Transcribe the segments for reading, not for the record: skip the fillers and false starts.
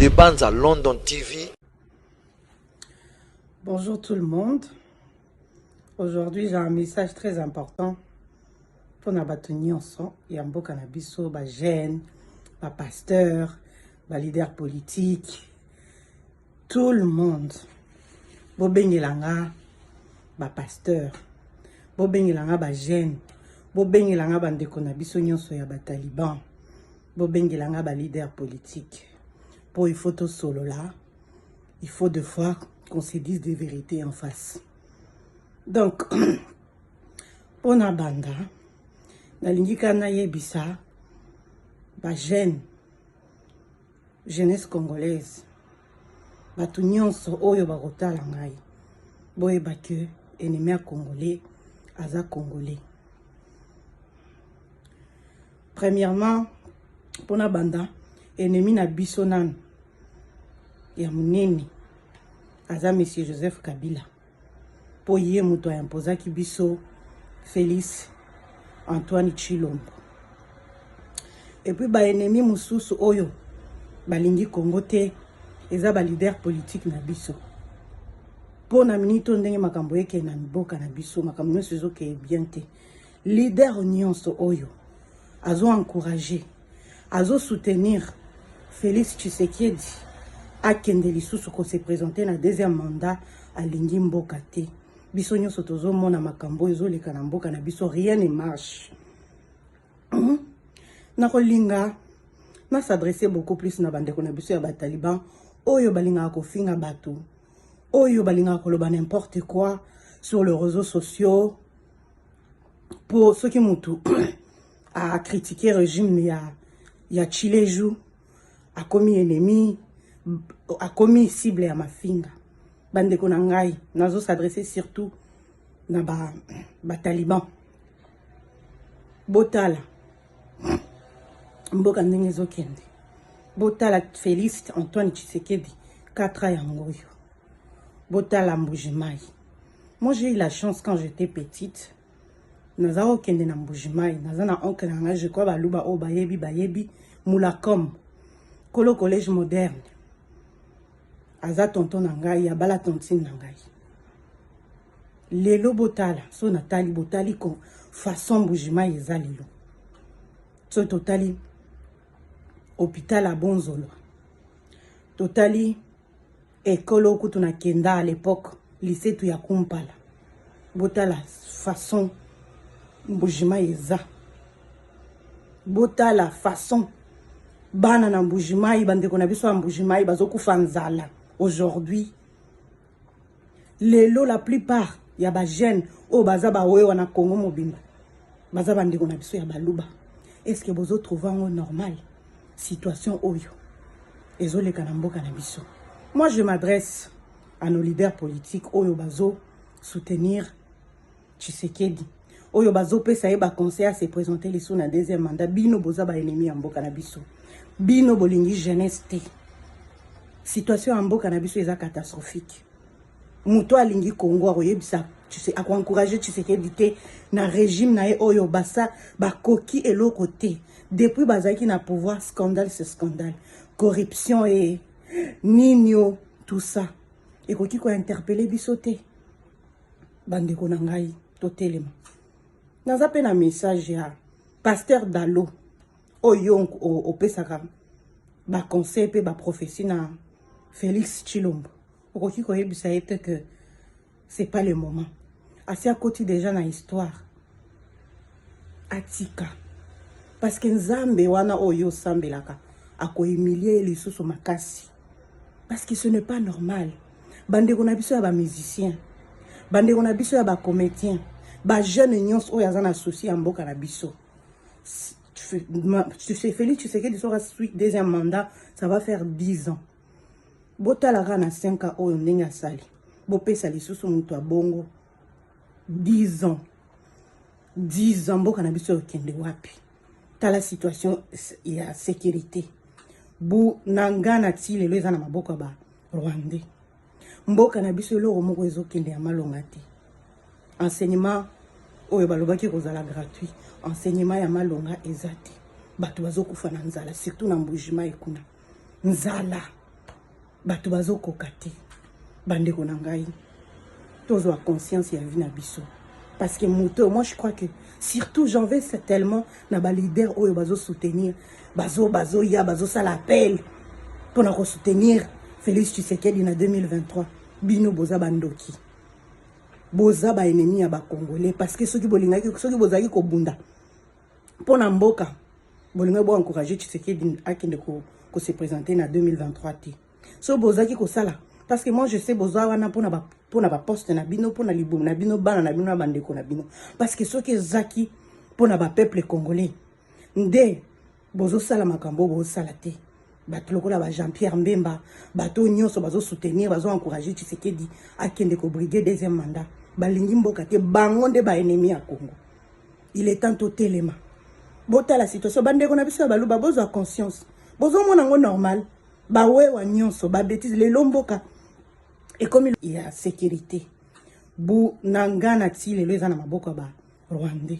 de Banza London TV. Bonjour tout le monde. Aujourd'hui, j'ai un message très important pour nous battre ensemble. Il y a un beau cannabis, des jeunes, des pasteurs, des leaders politiques, tout le monde. Bobengelanga, des pasteurs, bobengelanga, des jeunes, bobengelanga, des cannabis, des talibans, bobengelanga, des leaders politiques. Pour une photo solo là, il faut deux fois qu'on se dise des vérités en face. Donc, pour na banda, na lingika na yebisa, ba jeunesse congolaise, ba tout nyonso oyo ba kotala ngai, boyeba ke ennemi congolais, aza congolais. Premièrement, pour na banda, ennemi na biso nanu, ya munene, aza Monsieur Joseph Kabila. Po ye muto a imposa ki biso Félix Antoine Tshilombo. Et puis ba ennemi mususu oyo balingi Congo te eza ba leader politique na biso. Po na minito ndenge makambo yeke na mboka na biso makambo nyonso ezoke bien te. Leader nyonso oyo azo encourager, azo soutenir Félix Tshisekedi akende lisusu ko se présenter na deuxième mandat à lingi mboka te. Biso nyonso tozo mona makambo ezoleka na mboka na biso, rien ne marche. Na kolinga na s'adresser beaucoup plus na bandeko na biso ya ba taliban oyo balinga ko finga bato, oyo balinga ko loba n'importe quoi sur les réseaux sociaux pour ceux qui mutu a critiquer régime ya Chileju, a commis ennemi, a commis cible à ma finga. Bandeko na ngai, nazo s'adresser surtout na ba taliban. Botala. Mboka ndenge zokende. Botala Félix Antoine Tshisekedi, 4 ans yangoyo. Botala Mbujimai. Moi j'ai eu la chance quand j'étais petite. Naza okende na Mbujimai, naza na oncle na ngai, je crois baluba o bayebi Mulakom. Kolo collège moderne. Aza tonton nangai, ya bala tontine nangai. Lelo botala, so natali botali kon façon Mbujimai eza lelo. So totali hôpital à Bonzolo. Totali école okutu na kenda à l'époque, lycée tu ya Kumpala. Botala façon Mbujimai eza. Botala façon bana na Mbujimai, bandeko na biso ya Mbujimai bazokufa nzala. Aujourd'hui, lelo la plupart ya ba jeunes o baza ba wewa na Congo mobimba. Baza bandeko na biso ya baluba. Est-ce que vous trouvez normal situation oyo ezoleka na mboka na biso? Moi je m'adresse à nos leaders politiques oyo bazo soutenir Tshisekedi. Oyo bazo pesa ba conseil à se présenter les sous na deuxième mandat. Bino boza ba ennemi ya mboka na biso. Bino bolingi jeunesse te. Situation en mboka na biso eza catastrophique. Muto alingi Congo akoyebisa ako encourager Tshisekedi te na régime na ye oyo basa bakoki eloko te. Depuis bazaki na pouvoir, scandale c'est scandale, corruption et nino tout ça. Et koki ko interpeller biso te. Bandeko na ngai totelema. Naza pe na message ya pasteur Dalo oyo opesaka ba conseil pe ba prophétie na Félix Tshilombo. Okoki ko yebisa ete que c'est pas le moment. Asi à côté déjà na histoire. Atika. Parce que Nzambe wana oyo sambelaka ako humilier les sous makasi. Parce que ce n'est pas normal. Bandeko na biso ya ba musicien. Bandeko na biso ya ba comédien. Ba jeune nyons oyo azana associé en mboka na biso. Tu sais Félix, tu sais que tu seras suite deuxième mandat, ça va faire 10 ans. Botala na 5 ans oyo ndenge asali. Bopesa lisusu mutu abongo 10 ans. 10 ans mboka na biso okende wapi? Tala situation ya sécurité. Bu nangana ti lelo eza na maboko ba Rwandais. Mboka na biso loko moko ezokende ya malonga te. Enseignement oyo balobaki kozala gratuit. Enseignement ya malonga eza te. Bato bazokufa na nzala surtout na Mbujimai kuna. Nzala. bato bazokoka te bandeko na ngai tozwa conscience ya vie na biso parce que moto moi je crois que surtout j'en veux tellement na ba leader oyo bazo soutenir bazo ya bazo sala appel pour na soutenir Félix Tshisekedi na 2023 bino boza bandoki boza ba ennemi ya ba congolais parce que soki bolingaki soki bozaki ko bunda pona mboka bolinga bo encourager Tshisekedi akende ko se présenter na 2023 ti so bozaki ko sala parce que moi je sais boza wana pona ba poste na bino pona libumu na bino bana na bino na bandeko na bino parce que soki zaki pona ba peuple congolais nde bozo sala makambo bozo sala te bato lokola ba Jean-Pierre Mbemba bato nyonso bazo soutenir bazo encourager Tshisekedi akende ko briguer deuxième mandat balingi mboka te bango nde ba ennemi ya Congo. Il est temps totelema bota la situation bandeko na biso baluba bozo conscience bozo mona ngo normal ba wewa nyonso ba bêtise le lomboka et comme il y a sécurité bu nangana ti lelo eza na maboko ba Rwandais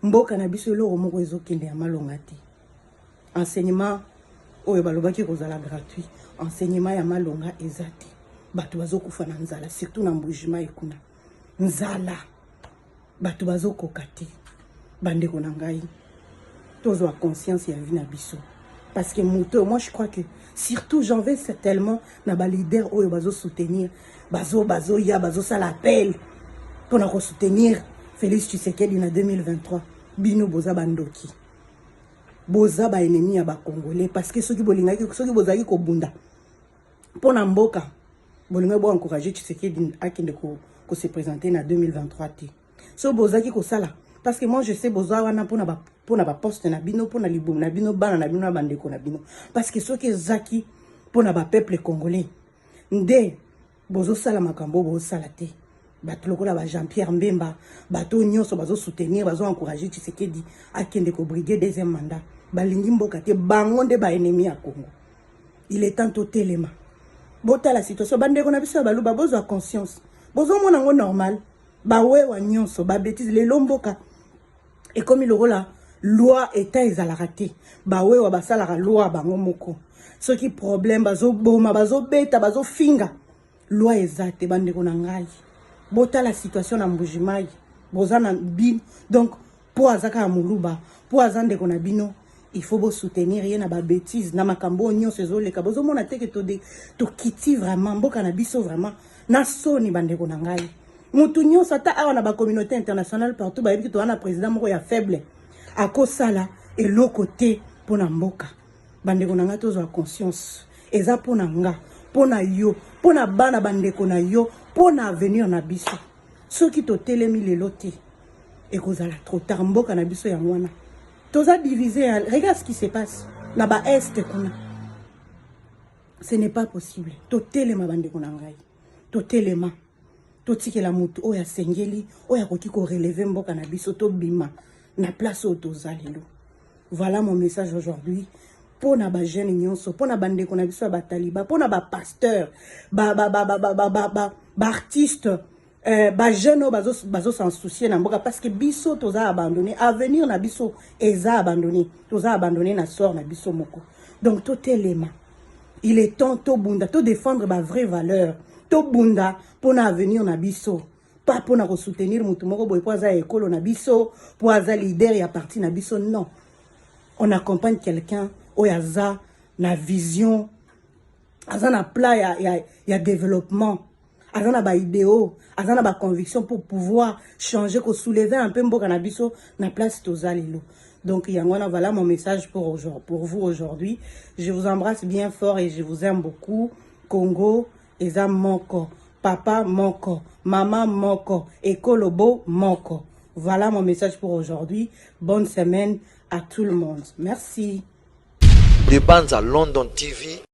mboka na biso lelo moko ezokende ya malonga te enseignement oyo balobaki kozala gratuit enseignement ya malonga ezate bato bazokufa na nzala surtout na mbujima ekuna nzala bato bazokoka te bandeko na ngai tozwa conscience ya vie na biso parce que moto moi je crois que surtout j'en veux tellement na ba leader oyo bazo soutenir bazo ya bazo sala appel pour na soutenir Félix Tshisekedi na 2023 bino boza bandoki boza ba ennemi ya ba congolais parce que soki bolingaki soki bozaki ko bunda pona mboka bolinga bo encourager Tshisekedi akende ko se présenter na 2023 ti so bozaki ko sala parce que moi je sais boza wana pona ba poste na bino pona libumu na bino bana na bino na bandeko na bino parce que soki zaki pona ba peuple congolais nde bozo sala makambo bozo sala te bato lokola ba Jean-Pierre Mbemba bato nyonso bazo soutenir bazo encourager Tshisekedi akende ko briguer deuxième mandat balingi mboka te bango nde ba ennemi ya Congo. Il est temps totelema bota la situation bandeko na biso baluba bozo conscience bozo mona ngo normal ba wewa nyonso ba bêtise le lomboka et comme il rola loi état ezalaka te ba wewa basalaka loi bango moko soki problème bazo boma bazo beta bazo finga loi ezate bandeko na ngai bota la situation na mbujimai boza na bin donc pour azaka muluba pour azande kona bino il faut vous soutenir rien na ba bêtise na makambo nyonso ezoleka bozo mona te que to kiti vraiment mboka na biso vraiment na soni bandeko na ngai mutu nyonso ata awa na ba communauté internationale partout ba yebi to wana président moko ya faible akosala eloko te pona mboka bandeko na ngai tozwa conscience eza pona nga pona yo pona bana bandeko na yo pona avenir na biso soki totelemi lelo te ekozala trop tard mboka na biso ya mwana toza divisé regarde ce qui se passe na ba est kuna ce n'est pas possible totelema bandeko na ngai totelema totikela mutu oya sengeli oya koki ko relever mboka na biso to bima na place oyo toza lelo. Voilà mon message aujourd'hui pour na ba jeune nyonso pour na bandeko na biso ba taliba pour na ba pasteur ba artiste ba jeune bazo s'en soucier na mboka parce que biso toza abandonné avenir na biso eza abandonné toza abandonné na sort na biso moko donc totelema il est temps to bunda to défendre ba vraie valeur to bunda pour na avenir na biso pas pour na soutenir mutu moko boy pour za ekolo na biso pour za leader ya parti na biso non on accompagne quelqu'un oyaza na vision azana plan ya développement azana ba idéo azana ba conviction pour pouvoir changer ko soulever un peu mboka na biso na place tozalelo. Donc yangwana voilà mon message pour vous aujourd'hui. Je vous embrasse bien fort et je vous aime beaucoup. Congo eza moko, papa moko, maman moko, ekolobo moko. Voilà mon message pour aujourd'hui. Bonne semaine à tout le monde. Merci. Des bandes à London TV.